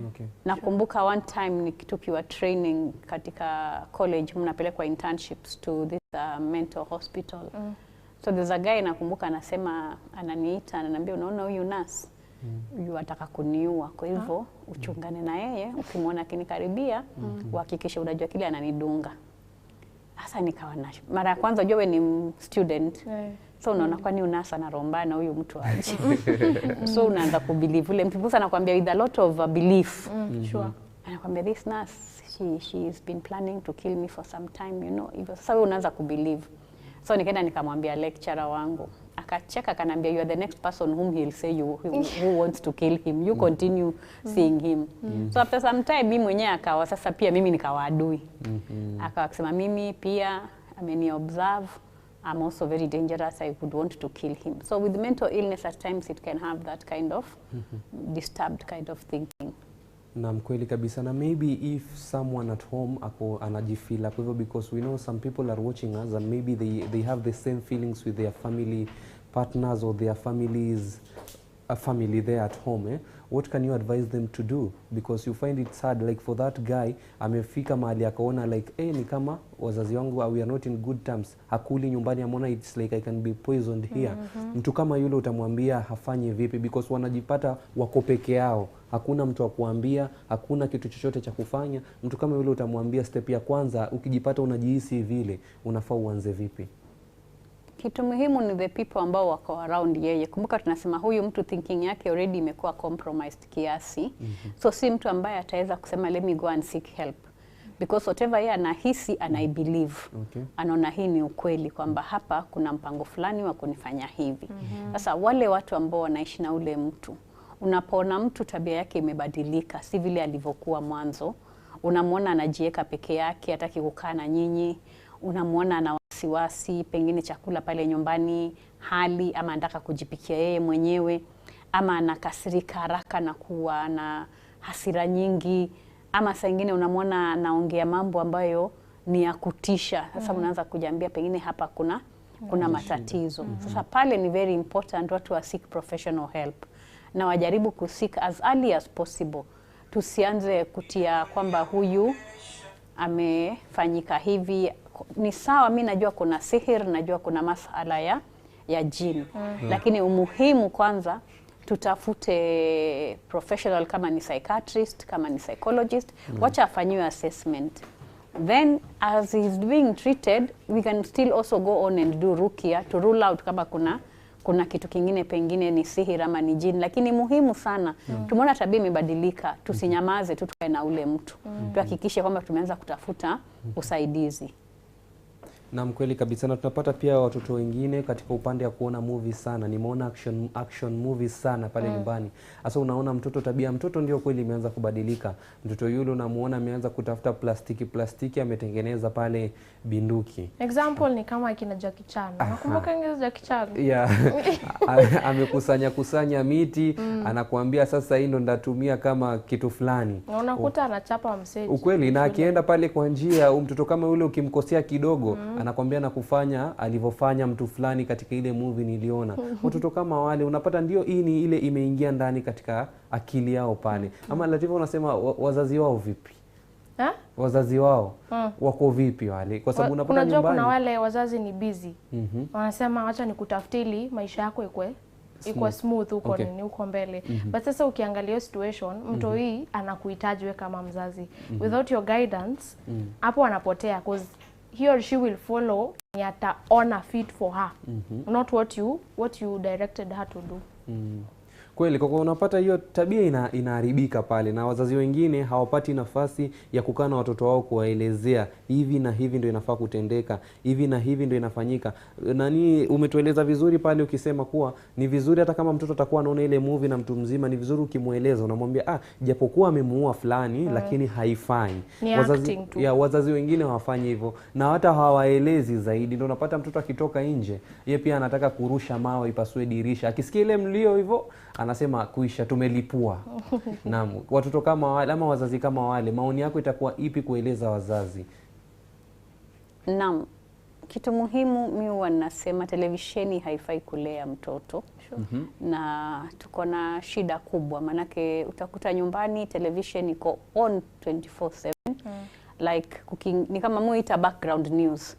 Okay. Nakumbuka one time nikitukiwa training katika college, mnapelekwa internships to this mental hospital. So there's a guy nakumbuka anasema, ananiita ananiambia, unaona huyu nurse huyu ataka kuniua, kwa hivyo uchungane na yeye, ukimwona akinikaribia uhakikishe unajua kile ananidunga. Sasa nikawa na mara ya kwanza jua ni student. So unaona kwani unasa na romba na huyu mtu aje. So unaanza kubelieve ule mtu anakuambia with a lot of belief. Sure. Anakuambia this nurse she's been planning to kill me for some time, you know. Hivyo sasa wewe unaanza kubelieve. So nikaenda nikamwambia lecturer wangu. Akacheka akaniambia you are the next person whom he'll say who wants to kill him. You continue seeing him. So after some time mimi mwenyewe akawa sasa pia mimi nikawa adui. Akawa akisema mimi pia ameni observe, I'm also very dangerous, I would want to kill him. So with mental illness at times it can have that kind of disturbed kind of thinking. Na kweli kabisa, na maybe if someone at home anajifeel kwa hivyo, because we know some people are watching us and maybe they have the same feelings with their family partners or their families, a family there at home, what can you advise them to do? Because you find it sad, like for that guy amefika mahali akaona like ni kama wazazi wangu we are not in good terms, hakuli nyumbani, amona it's like I can be poisoned here. Mtu kama yule utamwambia hafanye vipi? Because wanajipata wako peke yao, hakuna mtu wa kuambia, hakuna kitu chochote cha kufanya. Mtu kama yule utamwambia step ya kwanza, ukijipata unajihisi vile, unafaa uanze vipi? Kitu muhimu ni the people ambao wako around yeye. Kumbuka tunasema huyu mtu thinking yake already imekuwa compromised kiasi. So si mtu ambaye ataweza kusema let me go and seek help. Because whatever yeye anahisi believe. Anaona hii ni ukweli kwamba hapa kuna mpango fulani wa kunifanya hivi. Sasa wale watu ambao wanaishi na ule mtu, unapoona mtu tabia yake imebadilika, si vile alivyokuwa mwanzo, unamwona anajieka peke yake, hataki kukaa na nyinyi, unamwona ana wasiwasi, pengine chakula pale nyumbani hali, ama anataka kujipikia yeye mwenyewe, ama anakasirika haraka na kuwa na hasira nyingi, ama saa nyingine unamwona anaongea mambo ambayo ni ya kutisha. Sasa unaanza kujiambia pengine hapa kuna matatizo. Sasa pale ni very important watu wa seek professional help na wajaribu kuseek as early as possible. Tusianze kutia kwamba huyu amefanyika hivi. Ni sawa, mimi najua kuna sihir, najua kuna masala ya jini. Lakini umuhimu kwanza tutafute professional, kama ni psychiatrist, kama ni psychologist, wacha afanyiwe assessment. Then as he's being treated, we can still also go on and do rukia to rule out kama kuna kitu kingine pengine ni sihir ama ni jini. Lakini muhimu sana tumeona tabia imebadilika, tusinyamaze tukae na ule mtu. Tuhakikishe kwamba tumeanza kutafuta usaidizi. Na mkweli kabisa, na tunapata pia watoto wengine katika upande ya kuona movies sana. Nimeona action movies sana pale nyumbani. Sasa unaona mtoto, tabia mtoto ndio kweli imeanza kubadilika. Mtoto yule unamuona ameanza kutafuta plastiki ametengeneza pale binduki. Example ni kama akina Jackie Chan. Nakumbuka ngezi Jackie Chan. Yeah. Amekusanya miti, anakuambia sasa hii ndo ndatumia kama kitu fulani. Na unakuta anachapa message. Ukweli, na akienda pale kwa njia, mtoto kama yule ukimkosea kidogo, anakuambia na kufanya alivyofanya mtu fulani katika ile movie niliona. Watoto kama wale unapata ndio hii ni ile imeingia ndani katika akili yao pale. Ama Latifa, unasema wazazi wao vipi? Wazazi wao wako vipi wale? Kwa sababu unapata nyumbani kuna wale wazazi ni busy. Wanasema acha nikutafutili maisha yako ikuwe smooth huko nini huko mbele. But sasa ukiangalia situation, mtu hii anakuhitaji wewe kama mzazi. Without your guidance, hapo anapotea, because he or she will follow yataona fit for her. Not what you directed her to do. Kweli, kwa unapata hiyo tabia inaharibika pale, na wazazi wengine hawapati nafasi ya kukaa na watoto wao kuwaelezea hivi na hivi ndio inafaa kutendeka, hivi na hivi ndio inafanyika. Nani umetueleza vizuri pale ukisema kuwa ni vizuri hata kama mtoto atakuwa anaona ile movie na mtu mzima, ni vizuri ukimueleza, unamwambia japokuwa amemuua fulani lakini haifai. Wazazi wengine hawafanyi hivyo na hata hawaelezi zaidi. Ndio unapata mtoto akitoka nje, yeye pia anataka kurusha mawe ipasue dirisha. Akisikia ile mlio hivyo anasema kuisha, tumelipua. Naam, watoto kama wale ama wazazi kama wale, maoni yako itakuwa ipi kueleza wazazi? Naam, kitu muhimu mimi wanasema televisheni haifai kulea mtoto. Na tuko na shida kubwa, manake utakuta nyumbani television iko on 24/7. Like ni kama muita background news.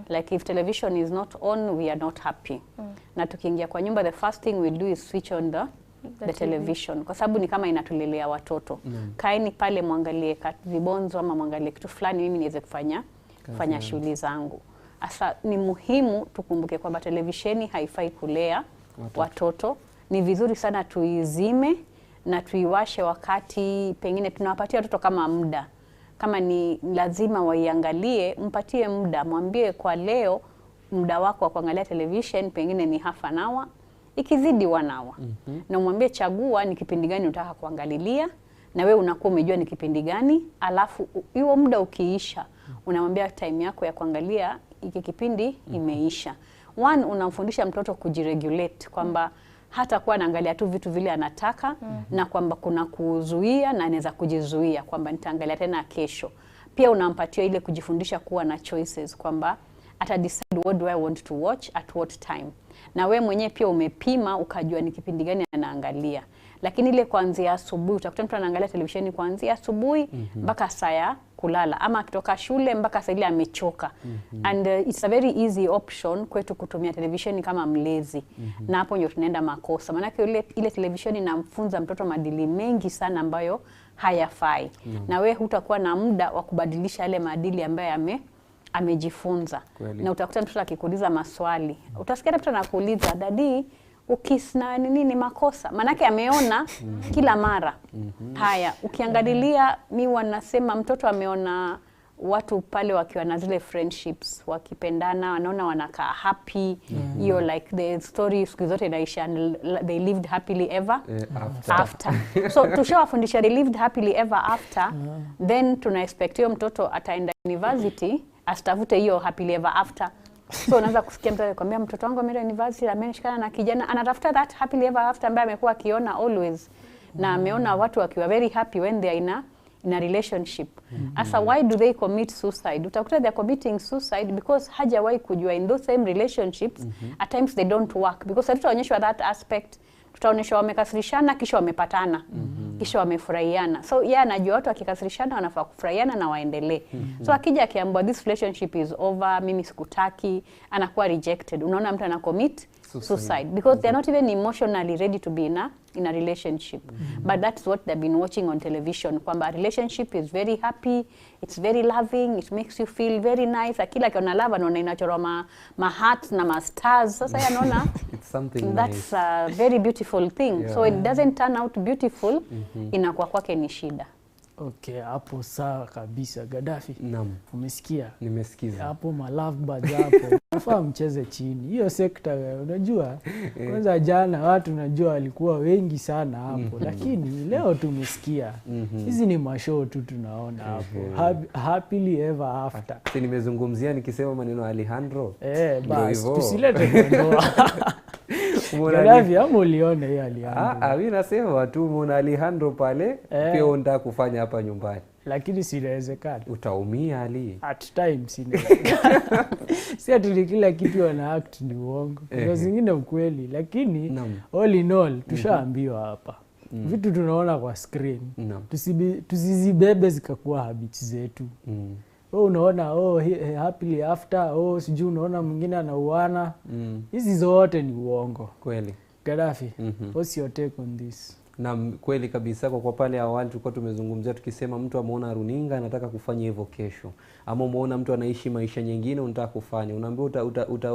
Like if television is not on, we are not happy. Na tukiingia kwa nyumba, the first thing we do is switch on the television, kwa sababu ni kama inatulelea watoto. Kaeni pale muangalie vibonzo ama muangalie kitu fulani, mimi niweze kufanya shughuli zangu. Asa ni muhimu tukumbuke kwamba televisheni haifai kulea watoto. Ni vizuri sana tuizime na tuiwashe wakati pengine tunawapatia watoto kama muda. Kama ni lazima waiangalie, mpatie muda, mwambie kwa leo muda wako wa kuangalia television pengine ni half an hour, ikizidi 1 hour. Na mwambie chagua ni kipindi gani unataka kuangalilia, na wewe unakuwa umejua ni kipindi gani, alafu hiyo muda ukiisha unamwambia time yako ya kuangalia hiki kipindi imeisha. One, unamfundisha mtoto kujiregulate, kwamba hata kuwa anaangalia tu vitu vile anataka, na kwamba kuna kuzuia na anaweza kujizuia, kwamba nitaangalia tena kesho. Pia unampatia ile kujifundisha kuwa na choices, kwamba ata decide what do I want to watch at what time. Na we mwenyewe pia umepima ukajua ni kipindi gani anaangalia. Lakini ile kuanzia asubuhi, utakuta mtu anaangalia televisheni kuanzia asubuhi mpaka saa ya kulala, ama akitoka shule mpaka saa ile amechoka. And it's a very easy option kwetu kutumia televisheni kama mlezi. Na hapo ndio tunaenda makosa. Maana ile televisheni inamfunza mtoto maadili mengi sana ambayo hayafai. Na we hutakuwa na muda wa kubadilisha yale maadili ambayo amejifunza. Na utakuta mtoto akikuuliza maswali, utasikia mtoto anakuuliza, dadi ukis na nini makosa, manake ameona kila mara. Haya, ukiangalilia mi wanasema mtoto ameona watu pale wakiwa na zile friendships, wakipendana, wanaona wanakaa happy. Hiyo like the story siku zote inaisha they lived happily ever after. So tushawafundisha they lived happily ever after, then tuna expect hiyo mtoto ataenda university asitafute hiyo happily ever after. So unaanza kusikia mtu anakuambia mtoto wangu ameenda university, ameshikana na kijana, anatafuta that happily ever after ambaye amekuwa akiona always, na ameona watu wakiwa very happy when they are in a relationship. Asa why do they commit suicide? Utakuta they are committing suicide because hajawahi kujua in those same relationships at times they don't work, because hatutaonyeshwa that aspect. Tutaonyeshwa wamekasirishana kisha wamepatana, kisha wamefurahiana. So yeye anajua watu wakikasirishana wanafaa kufurahiana na waendelee. So akija akiambiwa this relationship is over, mimi sikutaki, anakuwa rejected. Unaona mtu ana commit suicide because they are not even emotionally ready to be in a relationship. But that's what they've been watching on television, kwamba relationship is very happy, it's very loving, it makes you feel very nice. Akila akiona love anaona inachorwa ma hearts na ma stars. Sasa yeye anaona it's something that's a very beautiful thing. So it doesn't turn out beautiful, inakuwa kwake ni shida. Okay, hapo sawa kabisa. Gaddafi, naam, umesikia? Nimesikiza. Hapo ma love birds hapo nafaa mcheze chini hiyo sekta. Unajua kwanza jana watu unajua walikuwa wengi sana hapo, lakini leo tumesikia hizi ni mashow tu tunaona hapo. Happily ever after. Si nimezungumzia nikisema maneno Alejandro. Basi tusilete kondoa. Gaddafi, ama ulione hiyo Alejandro? Mimi nasema tu muona Alejandro pale, pia unataka kufanya hapa nyumbani. Lakini sinawezekana. Utaumia Ali. At times sinawezekana. Si ati kila kitu wana act ni uongo. Kuna zingine ukweli, lakini all in all tushaambiwa hapa. Vitu tunaona kwa screen. Tusizibebe zikakuwa habits zetu. Unaona happily after, sijui unaona mwingine anauana. Hizi zote ni uongo. Kweli. Gaddafi, what's your take on this? Na kweli kabisa, kwa pale awali tulikuwa tumezungumzia tukisema mtu ameona runinga anataka kufanya hivyo kesho, ama umeona mtu anaishi maisha nyingine unataka kufanya, unaambiwa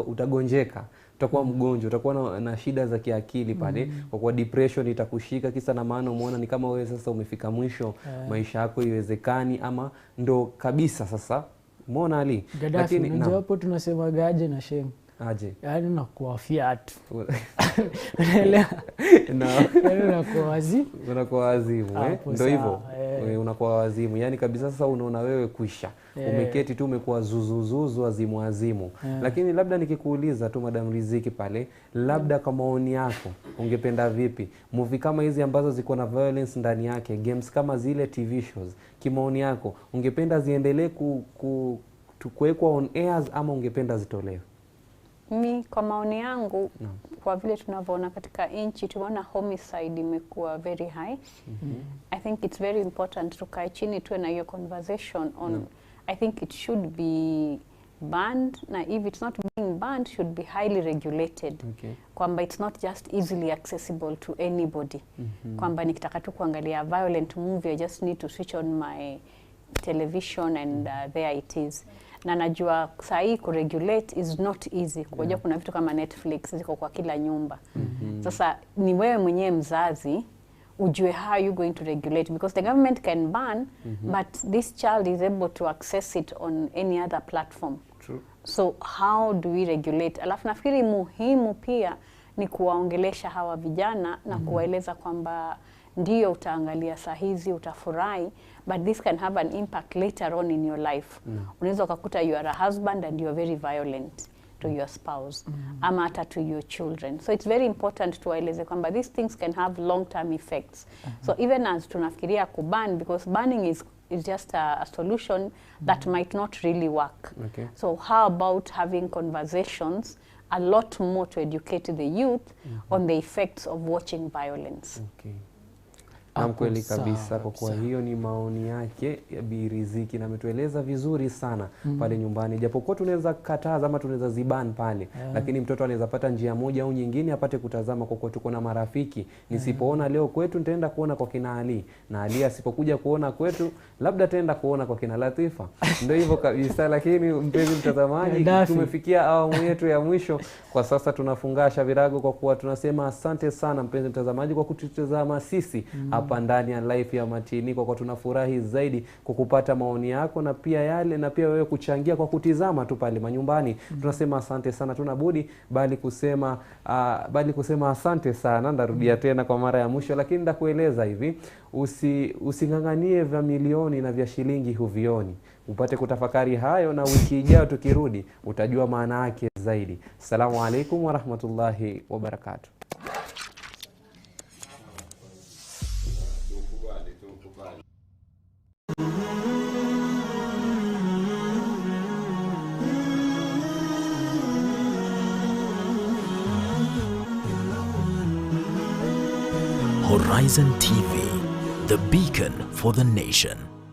utagonjeka, utakuwa mgonjwa, utakuwa na shida za kiakili pale, kwa kuwa depression itakushika, kisa na maana umeona ni kama wewe sasa umefika mwisho, maisha yako iwezekani, ama ndo kabisa sasa. Umeona Ali? Lakini unajua hapo tunasema gaje na shame. Aje. Yaani unakuwa fiatu. Unaelewa? Yaani unakuwa wazimu, Ndio hivyo. Unakuwa wazimu. Yaani kabisa sasa unaona wewe kuisha. Umeketi tu umekuwa zuzuzuzu wazimu. Lakini labda nikikuuliza tu Madam Riziki pale, labda kwa maoni yako ungependa vipi movie kama hizi ambazo ziko na violence ndani yake, games kama zile, TV shows, kimaoni yako ungependa ziendelee kuwekwa on airs ama ungependa zitolewe? Mi kwa maoni yangu, kwa vile tunavyoona katika nchi, tumeona homicide imekuwa very high. I think it's very important tukae chini tuwe na hiyo conversation on I think it should be banned, na if it's not being banned should be highly regulated. Kwamba it's not just easily accessible to anybody. Kwamba nikitaka tu kuangalia violent movie, I just need to switch on my television and there it is. Na najua saa hii kuregulate is not easy. Kujua kuna vitu kama Netflix ziko kwa kila nyumba. Sasa ni wewe mwenyewe mzazi ujue how you going to regulate, because the government can ban but this child is able to access it on any other platform. True. So how do we regulate? Alafu nafikiri muhimu pia ni kuwaongelesha hawa vijana na kuwaeleza kwamba ndio utaangalia saa hizi utafurahi, but this can have an impact later on in your life. Unaweza ukakuta you are a husband and you are very violent to your spouse, ama hata to your children. So it's very important tuwaeleze kwamba these things can have long-term effects. So even as tunafikiria kuban, because banning is just a solution that might not really work. So how about having conversations a lot more to educate the youth on the effects of watching violence? Kweli kabisa, kwa kuwa hiyo ni maoni yake ya Bi Riziki na ametueleza vizuri sana pale nyumbani. Japokuwa tunaweza kataza ama tunaweza ziban pale, lakini mtoto anaweza pata njia moja au nyingine apate kutazama, kwa kuwa tuko na marafiki. Nisipoona leo kwetu nitaenda kuona kwa kina Ali, na Ali asipokuja kuona kwetu labda ataenda kuona kwa kina Latifa. Ndio hivyo kabisa. Lakini mpenzi mtazamaji, tumefikia awamu yetu ya mwisho. Kwa sasa tunafungasha virago, kwa kuwa tunasema asante sana mpenzi mtazamaji kwa kututazama sisi hapa ndani ya live ya Matini, kwa tunafurahi zaidi kukupata maoni yako na pia yale, na pia wewe kuchangia kwa kutizama tu pale manyumbani. Tunasema asante sana, tunabudi bali kusema asante sana. Ndarudia tena kwa mara ya mwisho, lakini ndakueleza hivi, usinganganie vya milioni na vya shilingi huvioni. Upate kutafakari hayo, na wiki ijayo tukirudi utajua maana yake zaidi. Assalamu alaikum wa rahmatullahi wa barakatuh. Horizon TV, the beacon for the nation.